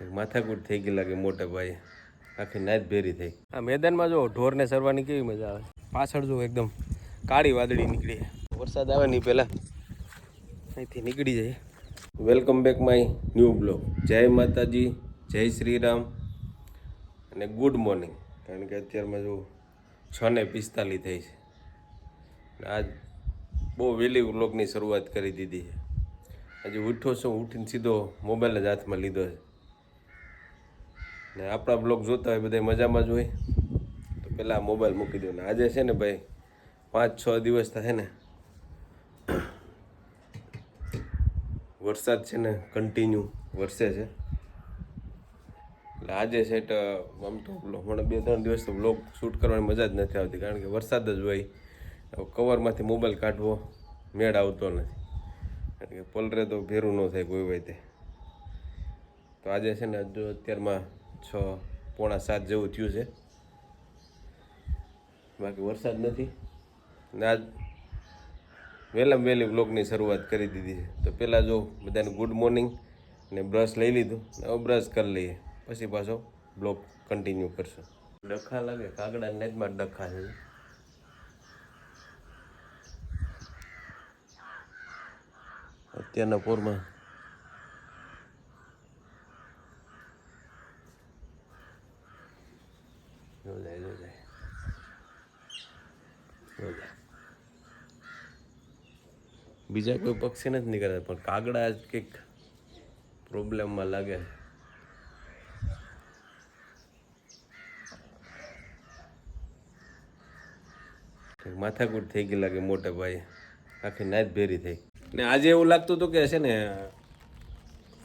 માથાકૂટ થઈ ગઈ લાગે મોટા ભાઈ, આખી નાચ ભેરી થઈ. આ મેદાનમાં જો ઢોરને સરવાની કેવી મજા આવે. પાછળ જો એકદમ કાળી વાદળી નીકળી. વરસાદ આવે નહીં પહેલાં અહીંથી નીકળી જાય. Welcome back my new blog. જય માતાજી, જય શ્રી રામ અને ગુડ મોર્નિંગ. કારણ કે અત્યારમાં જો 6:45 થઈ છે. આજ બહુ વહેલી વ્લોગની શરૂઆત કરી દીધી છે. આજે ઉઠો છું, ઉઠીને સીધો મોબાઈલ જ હાથમાં લીધો છે. ને આપણા બ્લોગ જોતા હોય બધા મજામાં જ હોય તો પહેલાં મોબાઈલ મૂકી દો. ને આજે છે ને ભાઈ 5-6 દિવસ થાય ને વરસાદ છે ને કન્ટિન્યુ વરસે છે. એટલે આજે સેટ આમ તો હમણાં 2-3 દિવસ તો બ્લોગ શૂટ કરવાની મજા જ નથી આવતી, કારણ કે વરસાદ જ હોય. કવરમાંથી મોબાઈલ કાઢવો મેળ આવતો નથી, કારણ કે પલરે તો ભેરું ન થાય કોઈ વાતે. તો આજે છે ને જો અત્યારમાં 6-6:45 જેવું થયું છે, બાકી વરસાદ નથી. ને આજ વહેલામાં વહેલી વ્લોગની શરૂઆત કરી દીધી છે. તો પહેલાં જો બધાને ગુડ મોર્નિંગ ને બ્રશ લઈ લીધું. હવે બ્રશ કરી લઈએ, પછી પાછો બ્લોગ કન્ટિન્યુ કરશું. ડખા લાગે, કાગડા નેટમાં ડખા છે. અત્યારના પોરમાં જો જાય. બીજા કોઈ પક્ષી નથી નીકળતા, પણ કાગડા જ કંઈક પ્રોબ્લેમમાં લાગે. માથાકૂટ થઈ ગઈ લાગે મોટા ભાઈ, આખી નાચ ભેરી થઈ. ને આજે એવું લાગતું હતું કે છે ને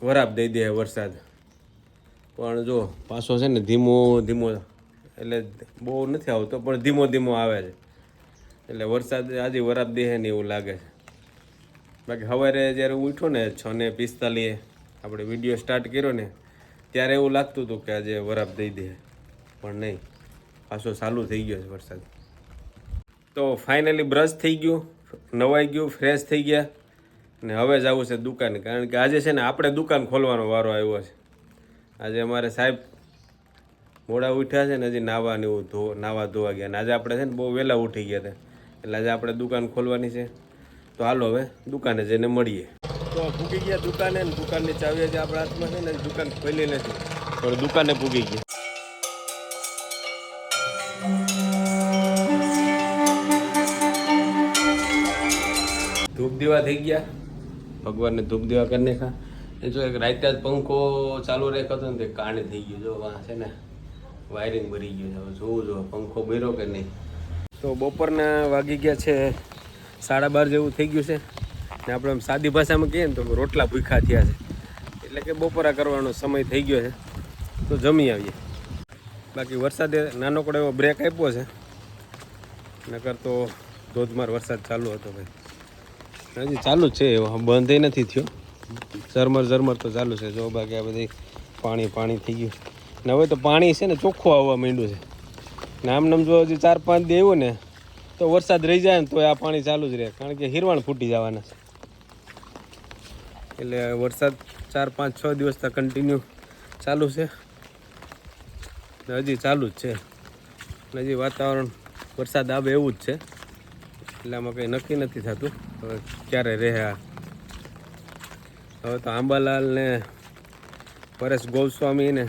વરાપ દઈ દે વરસાદ, પણ જો પાછો છે ને ધીમો ધીમો, એટલે બહુ નથી આવતો પણ ધીમો ધીમો આવે છે. એટલે વરસાદ આજે વરાપ દે ને એવું લાગે છે. બાકી સવારે જ્યારે ઉઠ્યો ને 6:45 આપણે વિડીયો સ્ટાર્ટ કર્યો ને ત્યારે એવું લાગતું હતું કે આજે વરાપ દઈ દે, પણ નહીં, પાછો ચાલુ થઈ ગયો છે વરસાદ. તો ફાઇનલી બ્રશ થઈ ગયું, નવાઈ ગયું, ફ્રેશ થઈ ગયા ને હવે જવું છે દુકાને, કારણ કે આજે છે ને આપણે દુકાન ખોલવાનો વારો આવ્યો છે. આજે અમારે સાહેબ મોડા ઉઠ્યા છે ને હજી નાવા ને એવું નાવા ધોવા ગયા, ને આજે આપણે છે ને બહુ વહેલા ઉઠી ગયા હતા, એટલે આજે આપણે દુકાન ખોલવાની છે. તો હાલો હવે દુકાને જઈને મળીએ. તો પૂગી ગયા દુકાને, ને દુકાનની ચાવી જે આપણા હાથમાં છે ને દુકાન ખોલી નથી, પણ દુકાને પૂગી ગયા. ધૂપ દીવા થઈ ગયા, ભગવાનને ધૂપ દીવા કરી નાખા. એ જો એક રાતે જ પંખો ચાલુ રાખ્યો હતો ને તે કાણે થઈ ગયો. જો આ છે ને વાયરિંગ ભરી ગયું છે. હવે જોવું જો પંખો ભર્યો કે નહીં. તો બપોરના વાગી ગયા છે 12:30 જેવું થઈ ગયું છે. ને આપણે આમ સાદી ભાષામાં કહીએ ને તો રોટલા ભૂખ્યા થયા છે, એટલે કે બપોરા કરવાનો સમય થઈ ગયો છે. તો જમી આવીએ. બાકી વરસાદે નાનકડો એવો બ્રેક આપ્યો છે, નકર તો ધોધમાર વરસાદ ચાલુ હતો ભાઈ. હજી ચાલુ જ છે, એવો બંધ નથી થયો. ઝરમર તો ચાલુ છે. જો બાકી આ બધી પાણી થઈ ગયું ને હવે તો પાણી છે ને ચોખ્ખું આવવા માંડ્યું છે. ને આમ જો હજી 4-5 દી આવ્યું ને તો વરસાદ રહી જાય ને તો આ પાણી ચાલુ જ રહે, કારણ કે હિરવાણ ફૂટી જવાના છે. એટલે વરસાદ 4-5-6 દિવસ તક કન્ટિન્યુ ચાલુ છે ને હજી ચાલુ જ છે. ને હજી વાતાવરણ વરસાદ આવે એવું જ છે, એટલે આમાં કંઈ નક્કી નથી થતું હવે ક્યારે રહે. હવે તો આંબાલાલ ને પરેશ ગોસ્વામી ને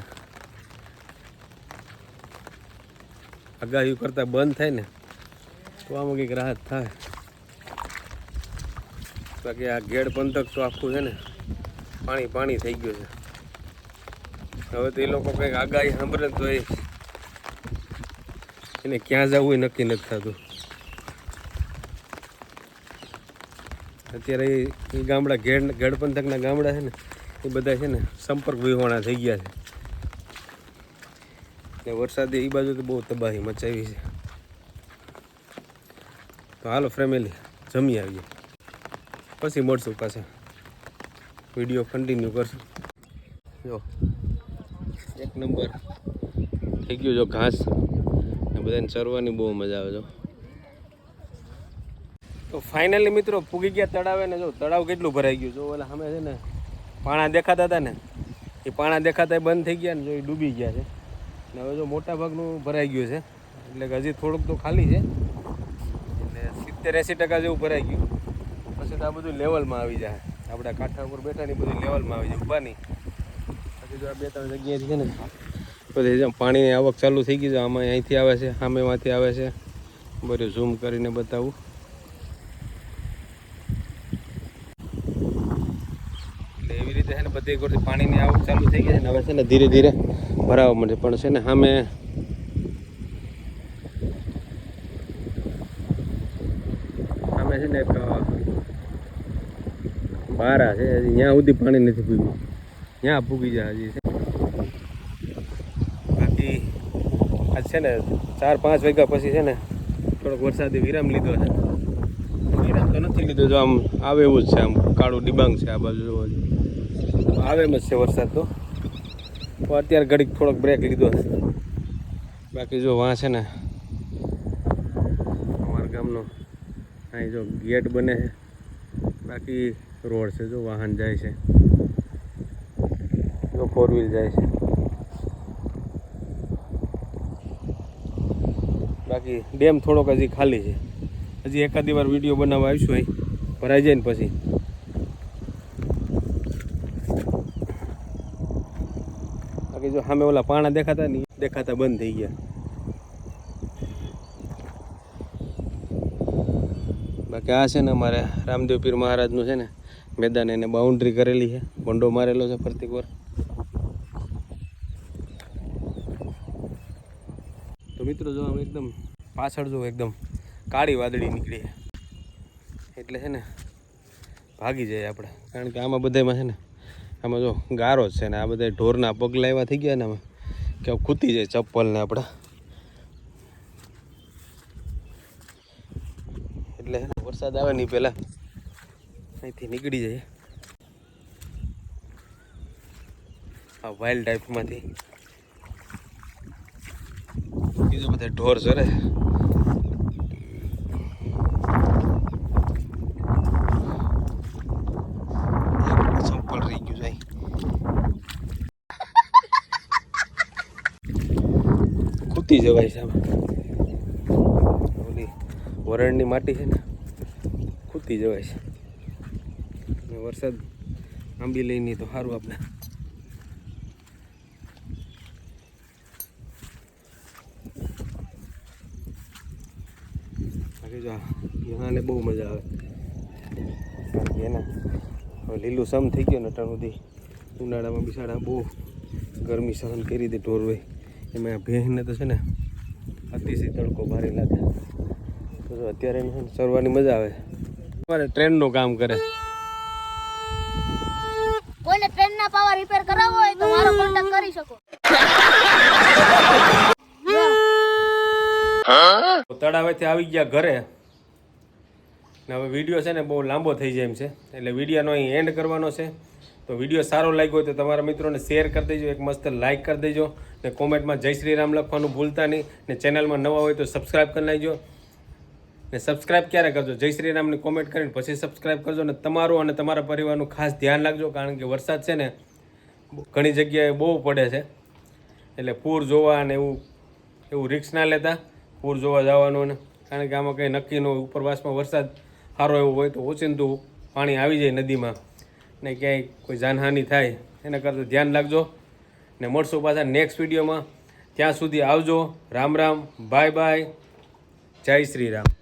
આગાહી કરતા બંધ થાય ને તો આમાં કંઈક રાહત થાય. બાકી આ ગેડ પંથક તો આખું છે ને પાણી થઈ ગયું છે. હવે તો એ લોકો કંઈક આગાહી સાંભળે તો એને ક્યાં જવું એ નક્કી નથી થતું. અત્યારે એ ગામડા ગેડ પંથકના ગામડા છે ને એ બધા છે ને સંપર્ક વિહોણા થઈ ગયા છે. ને વરસાદે એ બાજુ તો બહુ તબાહી મચાવી છે. તો હાલો ફેમિલી જમી આવીએ, પછી મળશું પાછા, વિડીયો કન્ટિન્યુ કરશું. જો 1 નંબર થઈ ગયું જો ઘાસ, ને બધાને ચરવાની બહુ મજા આવે. જો તો ફાઇનલી મિત્રો પૂગી ગયા તળાવે ને જો તળાવ કેટલું ભરાઈ ગયું. જો ઓલા સામે છે ને પાણા દેખાતા હતા ને એ પાણા દેખાતા બંધ થઈ ગયા ને જો એ ડૂબી ગયા છે ને હવે જો મોટા ભાગનું ભરાઈ ગયું છે એટલે કે હજી થોડુંક તો ખાલી છે એટલે 70-80% જેવું ભરાઈ ગયું પછી તો આ બધું લેવલમાં આવી જાય આપણા કાંઠા ઉપર બેઠા ને બધું લેવલમાં આવી જાય ઊભા નહીં પછી જો આ 2-3 જગ્યાએથી છે ને પછી જેમ પાણીની આવક ચાલુ થઈ ગઈ છે આમાં અહીંથી આવે છે સામેમાંથી આવે છે બધું ઝૂમ કરીને બતાવું એટલે એવી રીતે છે ને બધી એકથી પાણીની આવક ચાલુ થઈ ગઈ છે ને હવે છે ને ધીરે ધીરે ભરાવા મળે પણ છે ને સામે છે ને એક બારા છે ત્યાં સુધી પાણી નથી પૂગ્યું ત્યાં પૂગી જાય હજી બાકી આજ છે ને 4-5 વાગ્યા પછી છે ને થોડોક વરસાદી વિરામ લીધો છે વિરામ તો નથી લીધો જો આમ આવે એવું જ છે આમ કાળું ડિબાંગ છે આ બાજુ જોવો આવે એમ જ છે વરસાદ તો અત્યારે ઘડીક થોડોક બ્રેક લીધો છે બાકી જો વાં છે ને અમારા ગામનો અહીં જો ગેટ બને છે બાકી રોડ છે જો વાહન જાય છે જો 4 વ્હીલ જાય છે બાકી ડેમ થોડોક હજી ખાલી છે હજી એકાદી વાર વિડીયો બનાવવા આવીશું અહીં ભરાઈ જાય ને પછી બાકી જો સામે ઓલા પાણા દેખાતા નહીં દેખાતા બંધ થઈ ગયા બાકી આ છે ને અમારે રામદેવ પીર મહારાજનું છે ને મેદાન એને બાઉન્ડ્રી કરેલી છે ભંડો મારેલો છે ફરતી વાર તો મિત્રો જો આમ એકદમ પાછળ જો એકદમ કાળી વાદળી નીકળી એટલે છે ને ભાગી જાય આપણે કારણ કે આમાં બધામાં છે ને આમાં જો ગારો જ છે ને આ બધા ઢોરના પગલા એવા થઈ ગયા ને આમાં કે ખૂતી જાય ચપ્પલ ને આપણા એટલે વરસાદ આવે નહીં પહેલાં અહીંથી નીકળી જાય આ વાઇલ્ડ ટાઈપમાંથી બીજું બધા ઢોર ચરે ચપ્પલ રહી ગયું જાય ખૂતી જવાય છે આમાં ઓલી વરણની માટી છે ને ખૂતી જવાય છે વરસાદ આંબી લઈને તો સારું આપણે બાકી જો એનાને બહુ મજા આવે કારણ કે એના લીલું સમ થઈ ગયો ને અટાણ સુધી ઉનાળામાં બિસાડા બહુ ગરમી સહન કરી દે ઢોર હોય એમાં ભેંસને તો છે ને અતિશય તડકો ભારે લાગે તો જો અત્યારે એને ચરવાની મજા આવે તમારે ટ્રેનનું કામ કરે કોઈને ટ્રેનના પાવર રિપેર કરાવવો હોય તો મારો કોન્ટેક્ટ કરી શકો તળાવેથી આવી ગયા ઘરે ને હવે વિડીયો છે ને બહુ લાંબો થઈ જાય એમ છે એટલે વિડીયોનો અહીં એન્ડ કરવાનો છે તો વિડીયો સારો લાગ્યો હોય તો તમારા મિત્રોને શેર કરી દેજો એક મસ્ત લાઇક કરી દેજો ને કોમેન્ટમાં જય શ્રી રામ લખવાનું ભૂલતા નહીં ને ચેનલમાં નવા હોય તો સબસ્ક્રાઈબ કરી નાખજો ને સબસ્ક્રાઈબ ક્યારે કરજો જય શ્રી રામની કોમેન્ટ કરીને પછી સબસ્ક્રાઈબ કરજો ને તમારું અને તમારા પરિવારનું ખાસ ધ્યાન રાખજો કારણ કે વરસાદ છે ને ઘણી જગ્યાએ બહુ પડે છે એટલે પૂર જોવા અને એવું રિસ્ક ના લેતા પૂર જોવા જવાનું ને કારણ કે આમાં કંઈ નક્કી ન હોય ઉપરવાસમાં વરસાદ સારો એવો હોય તો ઓચિંતું પાણી આવી જાય નદીમાં ને ક્યાંય કોઈ જાનહાનિ થાય એના કરતાં ધ્યાન રાખજો ને મળશું પાછા નેક્સ્ટ વિડીયોમાં ત્યાં સુધી આવજો રામ રામ બાય બાય જય શ્રી રામ